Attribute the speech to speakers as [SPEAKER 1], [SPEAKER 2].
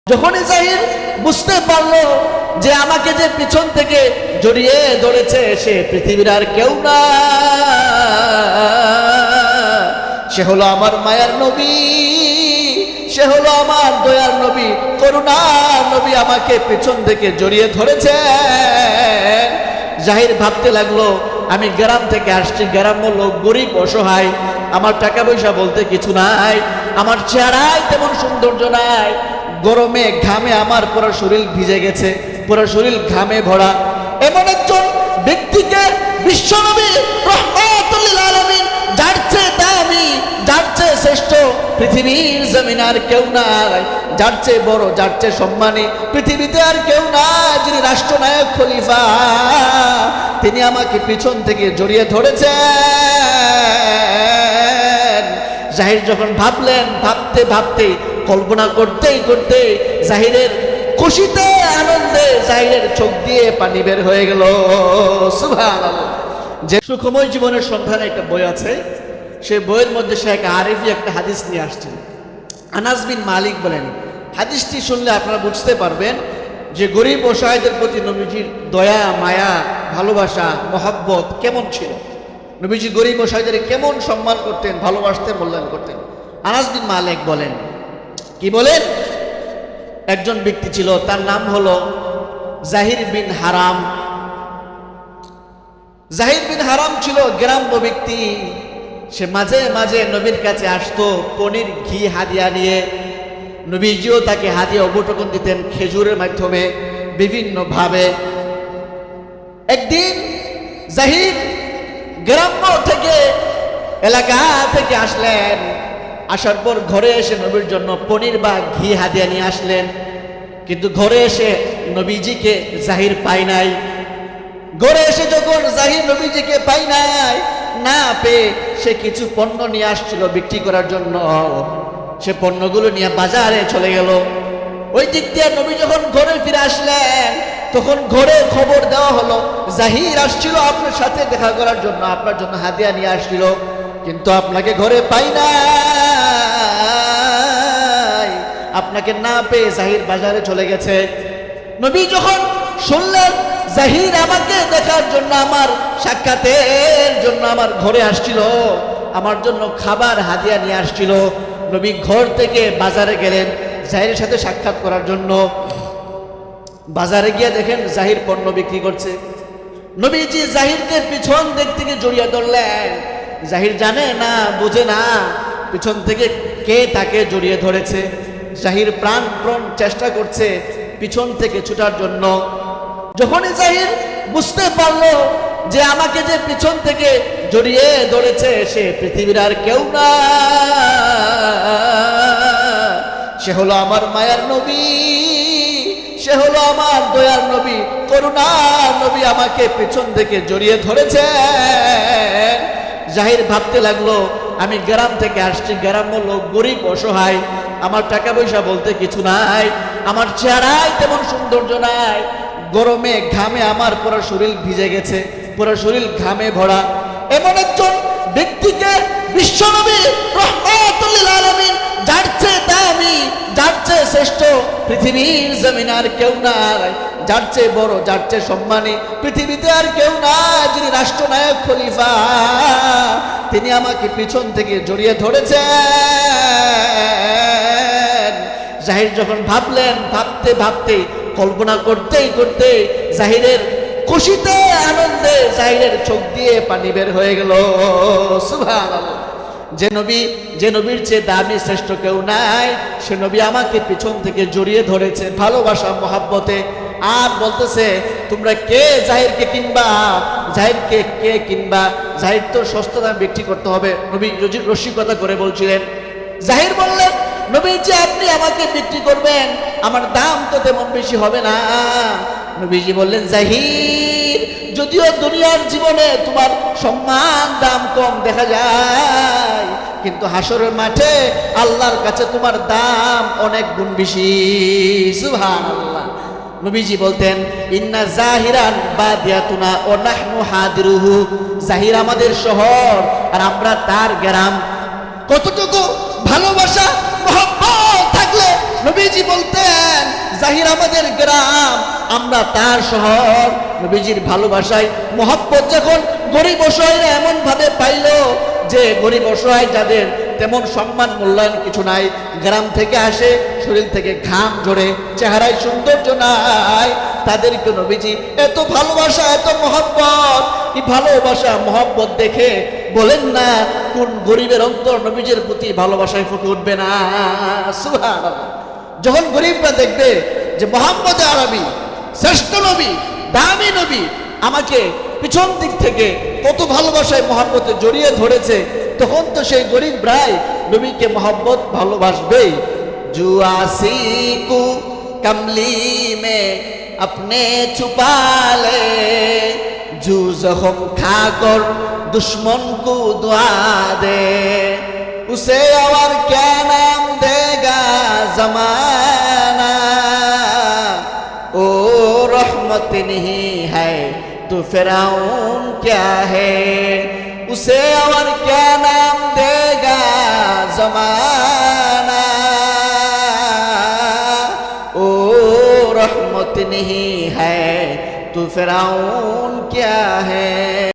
[SPEAKER 1] যখনই জাহির বুঝতে পারলো যে আমাকে যে পিছন থেকে জড়িয়ে ধরেছে সে পৃথিবীর আর কেউ না, সে হলো আমার মায়ার নবী, সে হলো আমার দয়ার নবী, করুণার নবী, আমাকে পিছন থেকে জড়িয়ে ধরেছেন। জাহির ভাবতে লাগলো আমি গ্রাম থেকে আসছি, গ্রাম্য লোক, গরিব, অসহায়, আমার টাকা পয়সা বলতে কিছু নাই, আমার চেহারায় তেমন সৌন্দর্য নাই, গরমে ঘামে আমার পুরো শরীর ভিজে গেছে, পুরো শরীর ঘামে ভরা। এমন একজন ব্যক্তিকে বিশ্বনবী রাহমাতুল লিল আলামিন, যার চেয়ে দামি, যার চেয়ে শ্রেষ্ঠ পৃথিবীর জমিনে আর কেউ নাই, যার চেয়ে বড়, যার চেয়ে সম্মানী পৃথিবীতে আর কেউ নাই, যিনি রাষ্ট্রনায়ক, খলিফা, তিনি আমাকে পিছন থেকে জড়িয়ে ধরেছেন। জাহির যখন ভাবলেন, ভাবতে ভাবতে, কল্পনা করতেই করতে জাহিরের খুশিতে, আনন্দে জাহিরের চোখ দিয়ে পানি বের হয়ে গেল। সুবহানাল্লাহ। যে সুখময় জীবনের সন্ধানে একটা বই আছে, সেই বইয়ের মধ্যে শেখ আরিফি একটা হাদিস নিয়ে আসছেন। আনাস বিন মালিক বলেন, হাদিসটি শুনলে আপনারা বুঝতে পারবেন যে গরিব অসহায়দের প্রতি নবীজির দয়া, মায়া, ভালোবাসা, মহব্বত কেমন ছিল। নবীজি গরিব অসহায়দের কেমন সম্মান করতেন, ভালোবাসতেন, মূল্যায়ন করতেন। আনাস বিন মালিক বলেন, কি বলেন, একজন ব্যক্তি ছিল, তার নাম হলো জাহির বিন হারাম। জাহির বিন হারাম ছিল গ্রাম্য ব্যক্তি। সে মাঝে মাঝে নবীর কাছে আসতো পনির, ঘি হাদিয়া নিয়ে। নবীজিও তাকে হাদিয়া উপটকন দিতেন খেজুরের মাধ্যমে, বিভিন্ন ভাবে। একদিন জাহির গ্রাম্য থেকে, এলাকা থেকে আসলেন। আসার পর ঘরে এসে নবীর জন্য পনির বা ঘি হাদিয়া নিয়ে আসলেন। কিন্তু ঘরে এসে নবীজিকে জাহির পায় নাই। ঘরে এসে যখন জাহির নবীজিকে পায় নাই, না পেয়ে সে কিছু পণ্য নিয়ে আসছিল বিক্রি করার জন্য। সে পণ্যগুলো নিয়ে বাজারে চলে গেল। ওই দিক দিয়ে নবী যখন ঘরে ফিরে আসলেন, তখন ঘরে খবর দেওয়া হলো জাহির আসছিল আপনার সাথে দেখা করার জন্য, আপনার জন্য হাদিয়া নিয়ে আসছিল, কিন্তু আপনাকে ঘরে পাই নাই। আপনাকে না পেয়ে জাহির বাজারে চলে গেছে। নবী যখন শুনলেন জাহির আমাকে দেখার জন্য, আমার সাক্ষাতের জন্য আমার ঘরে আসছিল, আমার জন্য খাবার হাদিয়া নিয়ে আসছিল, নবী ঘর থেকে বাজারে গেলেন জাহিরের সাথে সাক্ষাৎ করার জন্য। বাজারে গিয়ে দেখেন জাহির পণ্য বিক্রি করছে। নবীজি জাহিরকে পিছন দিক থেকে জড়িয়ে ধরলেন। জাহির জানে না, বুঝে না পিছন থেকে কে তাকে জড়িয়ে ধরেছে। জাহির প্রাণপণ চেষ্টা করছে পিছন থেকে ছুটার জন্য। যখনই জাহির বুঝতে পারলো যে আমাকে যে পিছন থেকে জড়িয়ে ধরেছে সে পৃথিবীর আর কেউ না, সে হলো আমার মায়ার নবী, সে হলো আমার দয়ার নবী, করুণার নবী, আমাকে পিছন থেকে জড়িয়ে ধরেছেন। জাহির ভাবতে লাগলো আমি গ্রাম থেকে আসছি, গ্রাম্য লোক, গরিব, অসহায়, আমার টাকা পয়সা বলতে কিছু নাই, আমার চেহারায় তেমন সৌন্দর্য নাই, গরমে ঘামে আমার পুরো শরীর ভিজে গেছে, পুরো শরীর ঘামে ভরা। এমন একজন ব্যক্তিকে বিশ্বনবী রাহমাতুল লিল আলামিন, যার চেয়ে দামি, যার চেয়ে শ্রেষ্ঠ পৃথিবীর জমিনে আর কেউ নাই, যার চেয়ে বড়, যার চেয়ে সম্মানী পৃথিবীতে আর কেউ নাই, যিনি রাষ্ট্রনায়ক, খলিফা, তিনি আমাকে পিছন থেকে জড়িয়ে ধরেছেন। জাহির যখন ভাবলেন, ভাবতে ভাবতে, কল্পনা করতেই করতে জাহিরের খুশিতে, আনন্দে জাহিরের চোখ দিয়ে পানি বের হয়ে গেল। সুবহানাল্লাহ। যে নবীর চেয়ে দামি, শ্রেষ্ঠ কেউ নাই, সে নবী আমাকে পিছন থেকে জড়িয়ে ধরেছে ভালোবাসা, মহাব্বতে। আর বলতেছে তোমরা কে জাহিরকে কিনবা, জাহিরকে কে কিনবা, জাহির তো সস্তা দাম বিক্রি করতে হবে। নবী রসিকতা করে বলছিলেন। জাহির বললেন নবীজি আপনি আমাকে বিক্রি করবেন, আমার দাম তো তেমন বেশি হবে না। নবীজি বললেন জাহির, যদিও দুনিয়ার জীবনে তোমার সম্মান, দাম কম দেখা যায়, কিন্তু হাসরের মাঠে আল্লাহর কাছে তোমার দাম অনেক গুণ বেশি। সুবহানাল্লাহ। নবীজি বলতেন ইন্না জাহিরান বাদিয়াতুনা ওয়া নাহনু হাদিরুহু, জাহির আমাদের শহর আর আমরা তার গ্রাম। কতটুকু ভালোবাসা, মহব্বত থাকলে নবীজি বলতেন জাহির আমাদের গ্রাম, আমরা তার শহর। নবীজির ভালোবাসায় মহব্বত যখন গরিব অসহায়রা এমন ভাবে পাইল যে গরিব অসহায় যাদের তেমন সম্মান মূল্যায়ন কিছু নাই, গ্রাম থেকে আসে, শরীর থেকে ঘাম ঝরে, চেহারায় সৌন্দর্য নাই, তাদেরকে নবীজি এত ভালোবাসা, এত মহব্বত। এই ভালোবাসা মহব্বত দেখে বলেন না কোন গরিবের অন্তর নবীজির প্রতি ভালোবাসায় ফুটে উঠবে না? সুবহানাল্লাহ। যখন গরিবরা দেখবে যে মুহাম্মদ আরবী শ্রেষ্ঠ নবী, দামি নবী, আমাকে পিছন দিক থেকে কত ভালোবাসায় মহব্বতে জড়িয়ে ধরেছে, তখন তো সেই গরিব ভাই নবীকে মহব্বত ভালোবাসবেই। জুআসিকু কমলি মে अपने छुपा ले, जू जख्म खाकर दुश्मन को दुआ दे, उसे और क्या नाम देगा जमाना, ओ रहमत नहीं है तो फिरौन क्या है, उसे और क्या नाम देगा जमाना, ओ रहमत नहीं है तो फिरौन क्या है।